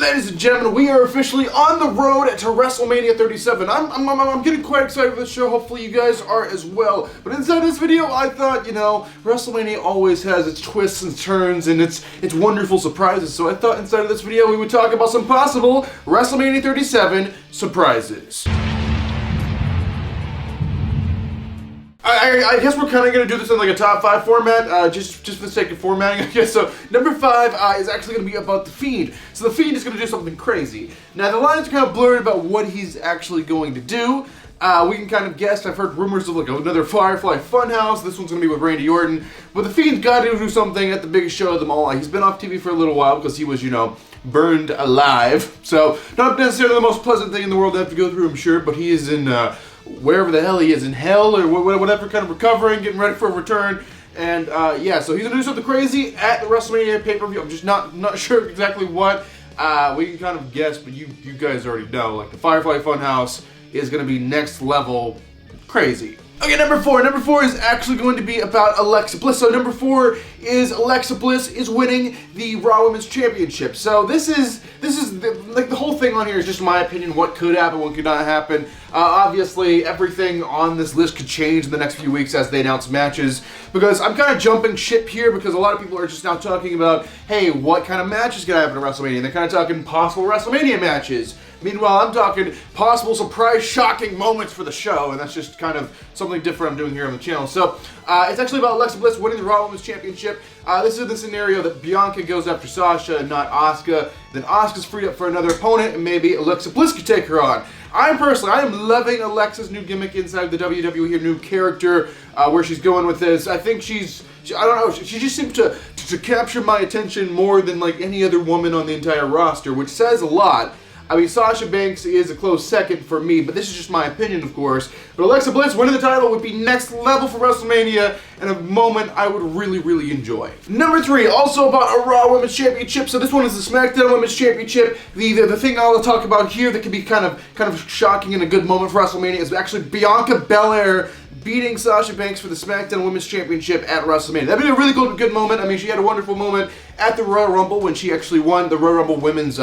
Ladies and gentlemen, we are officially on the road to WrestleMania 37. I'm getting quite excited for this show. Hopefully you guys are as well. But inside this video, I thought, WrestleMania always has its twists and turns and its wonderful surprises. So I thought inside of this video we would talk about some possible WrestleMania 37 surprises. I guess we're kind of going to do this in like a top 5 format, just for the sake of formatting, I guess. So, number 5 is actually going to be about The Fiend. So, The Fiend is going to do something crazy. Now, the lines are kind of blurred about what he's actually going to do. We can kind of guess. I've heard rumors of like another Firefly Funhouse. This one's going to be with Randy Orton. But The Fiend's got to do something at the biggest show of them all. He's been off TV for a little while because he was, burned alive. So, not necessarily the most pleasant thing in the world to have to go through, I'm sure. But he is in... wherever the hell he is, in hell or whatever, kind of recovering, getting ready for a return, and yeah, so he's gonna do something crazy at the WrestleMania pay-per-view. I'm just not sure exactly what. We can kind of guess, but you guys already know. Like the Firefly Funhouse is gonna be next level crazy. Okay, number 4. Number 4 is actually going to be about Alexa Bliss. So number 4 is Alexa Bliss is winning the Raw Women's Championship. So this is the whole thing on here is just my opinion. What could happen, what could not happen. Obviously, everything on this list could change in the next few weeks as they announce matches. Because I'm kind of jumping ship here because a lot of people are just now talking about, hey, what kind of matches can happen at WrestleMania? And they're kind of talking possible WrestleMania matches. Meanwhile, I'm talking possible surprise, shocking moments for the show, and that's just kind of something different I'm doing here on the channel. So, it's actually about Alexa Bliss winning the Raw Women's Championship. This is the scenario that Bianca goes after Sasha and not Asuka. Then Asuka's freed up for another opponent, and maybe Alexa Bliss could take her on. I am loving Alexa's new gimmick inside the WWE, her new character, where she's going with this. I think I don't know, she just seems to capture my attention more than like any other woman on the entire roster, which says a lot. I mean, Sasha Banks is a close second for me, but this is just my opinion, of course. But Alexa Bliss winning the title would be next level for WrestleMania and a moment I would really, really enjoy. Number 3, also about a Raw Women's Championship. So this one is the SmackDown Women's Championship. The thing I'll talk about here that could be kind of shocking and a good moment for WrestleMania is actually Bianca Belair beating Sasha Banks for the SmackDown Women's Championship at WrestleMania. That'd be a really good moment. I mean, she had a wonderful moment at the Royal Rumble when she actually won the Royal Rumble women's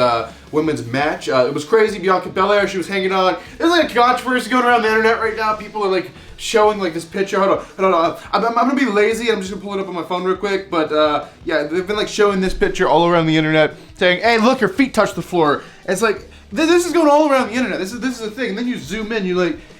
match. It was crazy. Bianca Belair, she was hanging on. There's like a controversy going around the internet right now. People are like showing like this picture. Hold on. I'm gonna be lazy. I'm just gonna pull it up on my phone real quick. But yeah, they've been like showing this picture all around the internet, saying, "Hey, look, her feet touch the floor." And it's like this is going all around the internet. This is the thing. And then you zoom in,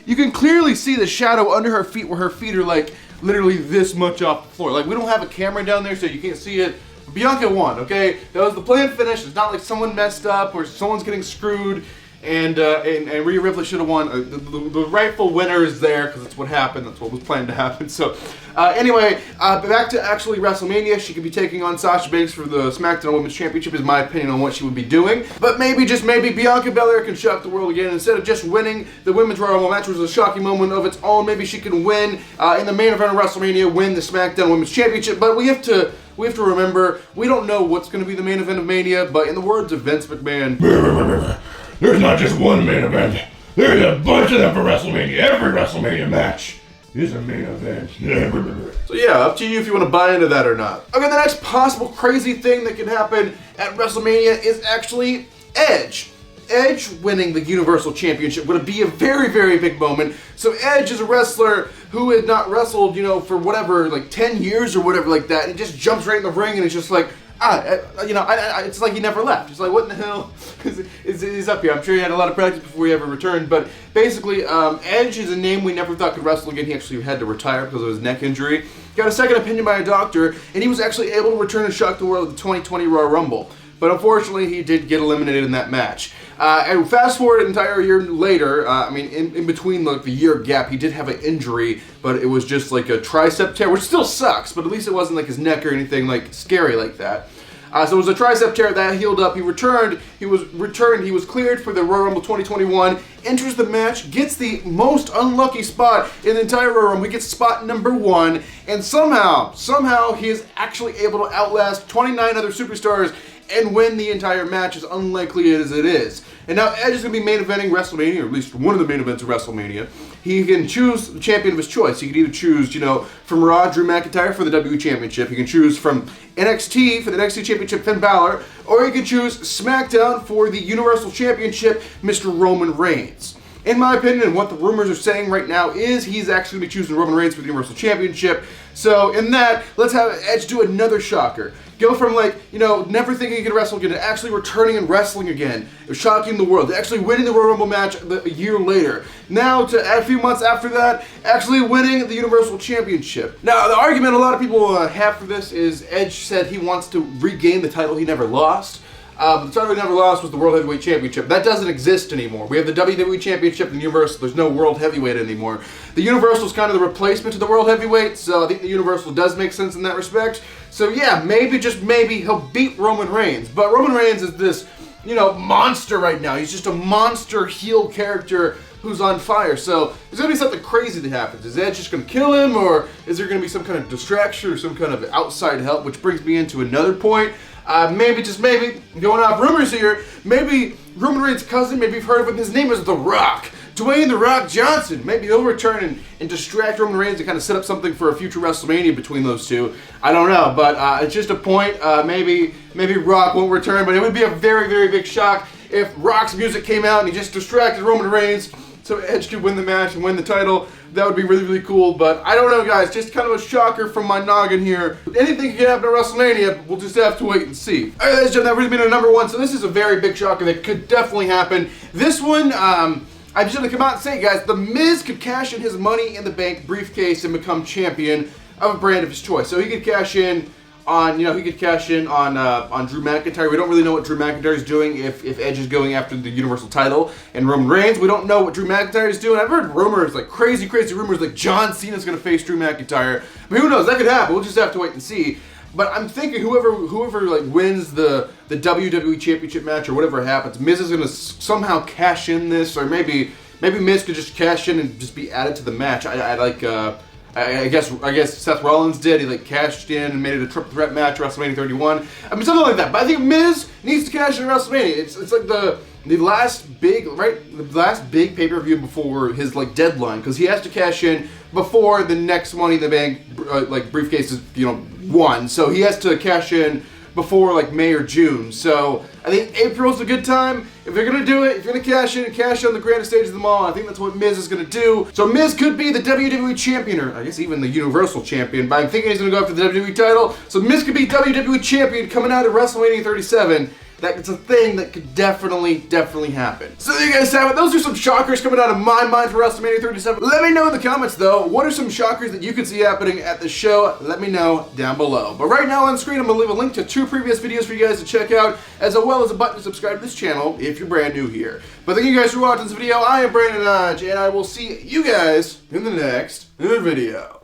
you can clearly see the shadow under her feet, where her feet are like literally this much off the floor. Like we don't have a camera down there, so you can't see it. Bianca won. Okay, that was the planned finish. It's not like someone messed up or someone's getting screwed. And Rhea Ripley should have won. The rightful winner is there because that's what happened. That's what was planned to happen. So, anyway, back to actually WrestleMania. She could be taking on Sasha Banks for the SmackDown Women's Championship, is my opinion on what she would be doing. But maybe, just maybe, Bianca Belair can shock the world again. Instead of just winning the Women's Royal Rumble match, which was a shocking moment of its own, maybe she can win in the main event of WrestleMania, win the SmackDown Women's Championship. But we have to remember, we don't know what's going to be the main event of Mania. But in the words of Vince McMahon, there's not just one main event. There's a bunch of them for WrestleMania. Every WrestleMania match is a main event. So yeah, up to you if you want to buy into that or not. Okay, the next possible crazy thing that can happen at WrestleMania is actually Edge. Edge winning the Universal Championship would be a very, very big moment. So Edge is a wrestler who had not wrestled, for whatever, like 10 years or whatever like that. And he just jumps right in the ring and it's just like, it's like he never left. It's like, what in the hell is up here? I'm sure he had a lot of practice before he ever returned, but basically, Edge is a name we never thought could wrestle again. He actually had to retire because of his neck injury. Got a second opinion by a doctor, and he was actually able to return and shock the world at the 2020 Royal Rumble. But unfortunately, he did get eliminated in that match. And fast forward an entire year later, in between the year gap, he did have an injury, but it was just like a tricep tear, which still sucks, but at least it wasn't like his neck or anything like scary like that. So it was a tricep tear that healed up. He returned. He was cleared for the Royal Rumble 2021. Enters the match, gets the most unlucky spot in the entire Royal Rumble. He gets spot number 1, and somehow he is actually able to outlast 29 other superstars and win the entire match, as unlikely as it is. And now Edge is going to be main eventing WrestleMania, or at least one of the main events of WrestleMania. he can choose the champion of his choice. He can either choose, you know, from Raw, Drew McIntyre for the WWE Championship. He can choose from NXT for the NXT Championship, Finn Balor. Or he can choose SmackDown for the Universal Championship, Mr. Roman Reigns. In my opinion, and what the rumors are saying right now is he's actually going to be choosing Roman Reigns for the Universal Championship. So in that, let's have Edge do another shocker. Go from, like, you know, never thinking he could wrestle again to actually returning and wrestling again, shocking the world, to actually winning the Royal Rumble match a year later. Now, to a few months after that, actually winning the Universal Championship. Now, the argument a lot of people have for this is Edge said he wants to regain the title he never lost. The title he never lost was the World Heavyweight Championship. That doesn't exist anymore. We have the WWE Championship and the Universal. There's no World Heavyweight anymore. The Universal is kind of the replacement to the World Heavyweight, so I think the Universal does make sense in that respect. So yeah, maybe, just maybe, he'll beat Roman Reigns. But Roman Reigns is this, you know, monster right now. He's just a monster heel character who's on fire. So there's going to be something crazy that happens. Is Edge just going to kill him, or is there going to be some kind of distraction or some kind of outside help? Which brings me into another point. Maybe, just maybe, going off rumors here, maybe Roman Reigns' cousin, maybe you've heard of him, his name is The Rock. Dwayne The Rock Johnson. Maybe he'll return and distract Roman Reigns and kind of set up something for a future WrestleMania between those two. I don't know, but it's just a point. Maybe Rock won't return, but it would be a very, very big shock if Rock's music came out and he just distracted Roman Reigns so Edge could win the match and win the title. That would be really, really cool, but I don't know, guys. Just kind of a shocker from my noggin here. Anything can happen at WrestleMania, we'll just have to wait and see. All right, ladies and gentlemen, that brings me to number one, so this is a very big shocker that could definitely happen. This one, I'm just going to come out and say, guys, The Miz could cash in his Money in the Bank briefcase and become champion of a brand of his choice. So he could cash in on, you know, Drew McIntyre. We don't really know what Drew McIntyre is doing if Edge is going after the Universal title. And Roman Reigns, we don't know what Drew McIntyre is doing. I've heard rumors, like crazy rumors, like John Cena's going to face Drew McIntyre. But who knows? That could happen. We'll just have to wait and see. But I'm thinking whoever like wins the WWE Championship match or whatever happens, Miz is going to somehow cash in this, or maybe Miz could just cash in and just be added to the match. I guess Seth Rollins did. He like cashed in and made it a triple threat match, WrestleMania 31. I mean, something like that. But I think Miz needs to cash in WrestleMania. It's like the last big pay-per-view before his like deadline, because he has to cash in before the next Money in the Bank like briefcase is, you know, won. So he has to cash in before like May or June. So I think April's a good time. If you're gonna do it, if you're gonna cash in and cash on the grandest stage of them all, I think that's what Miz is gonna do. So Miz could be the WWE Champion, or I guess even the Universal Champion, but I'm thinking he's gonna go after the WWE title. So Miz could be WWE Champion coming out of WrestleMania 37. That's a thing that could definitely happen. So there you guys have it. Those are some shockers coming out of my mind for WrestleMania 37. Let me know in the comments, though, what are some shockers that you could see happening at the show? Let me know down below. But right now on screen, I'm going to leave a link to 2 previous videos for you guys to check out, as well as a button to subscribe to this channel if you're brand new here. But thank you guys for watching this video. I am Brandon Hodge, and I will see you guys in the next video.